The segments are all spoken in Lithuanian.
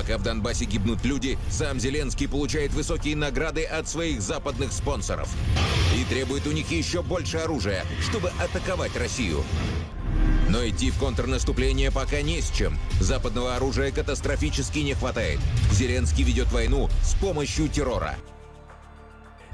Пока в Донбассе гибнут люди, сам Зеленский получает высокие награды от своих западных спонсоров и требует у них еще больше оружия, чтобы атаковать Россию. Но идти в контрнаступление пока не с чем. Западного оружия катастрофически не хватает. Зеленский ведет войну с помощью террора.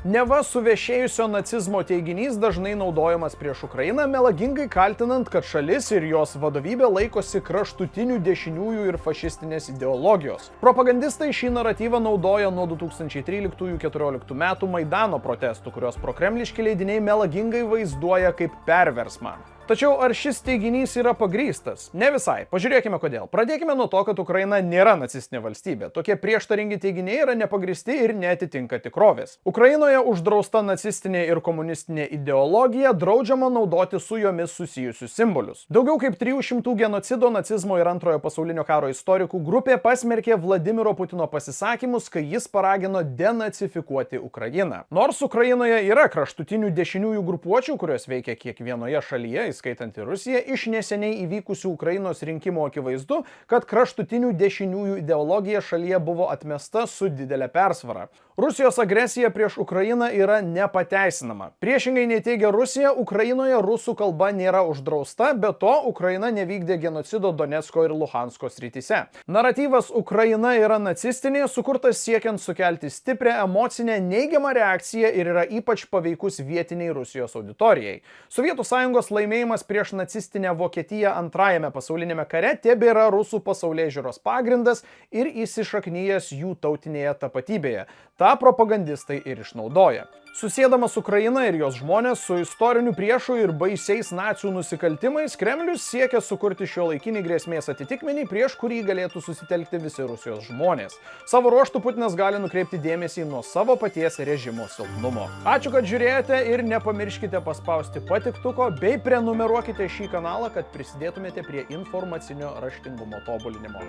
Neva suvešėjusio nacizmo teiginys dažnai naudojamas prieš Ukrainą, melagingai kaltinant, kad šalis ir jos vadovybė laikosi kraštutinių dešiniųjų ir fašistinės ideologijos. Propagandistai šį naratyvą naudoja nuo 2013-2014 metų Maidano protestų, kurios prokremliški leidiniai melagingai vaizduoja kaip perversmą. Tačiau ar šis teiginys yra pagrįstas? Ne visai. Pažiūrėkime kodėl. Pradėkime nuo to, kad Ukraina nėra nacistinė valstybė. Tokie prieštaringi teiginiai yra nepagristi ir neatitinka tikrovės. Ukrainoje uždrausta nacistinė ir komunistinė ideologija, draudžiama naudoti su jomis susijusius simbolius. Daugiau kaip 300 genocido, nacizmo ir Antrojo pasaulinio karo istorikų grupė pasmerkė Vladimiro Putino pasisakymus, kai jis paragino denacifikuoti Ukrainą. Nors Ukrainoje yra kraštutinių dešiniųjų grupuočių, kurios veikia kiekvienoje šalyje, skaitant ir Rusiją, iš neseniai įvykusių Ukrainos rinkimų akivaizdu, kad kraštutinių dešiniųjų ideologija šalyje buvo atmesta su didelė persvara. Rusijos agresija prieš Ukrainą yra nepateisinama. Priešingai nei teigia Rusija, Ukrainoje rusų kalba nėra uždrausta, be to Ukraina nevykdė genocido Donecko ir Luhansko srityse. Naratyvas Ukraina yra nacistinė, sukurtas siekiant sukelti stiprią emocinę neigiamą reakciją ir yra ypač paveikus vietiniai Rusijos auditorijai. Sovietų Sąjungos laimėjimas prieš nacistinę Vokietiją Antrajame pasaulinėme kare tebėra rusų pasaulėžiūros pagrindas ir įsišaknyjęs jų tautinėje tapatybėje. Ta propagandistai ir išnaudoja. Susėdamas Ukrainą ir jos žmonės su istoriniu priešu ir baisiais nacių nusikaltimais, Kremlius siekia sukurti šiuolaikinį grėsmės atitikmenį, prieš kurį galėtų susitelkti visi Rusijos žmonės. Savo ruožtu Putinas gali nukreipti dėmesį nuo savo paties režimo silpnumo. Ačiū, kad žiūrėjote ir nepamirškite paspausti patiktuko bei prenumeruokite šį kanalą, kad prisidėtumėte prie informacinio raštingumo tobulinimo.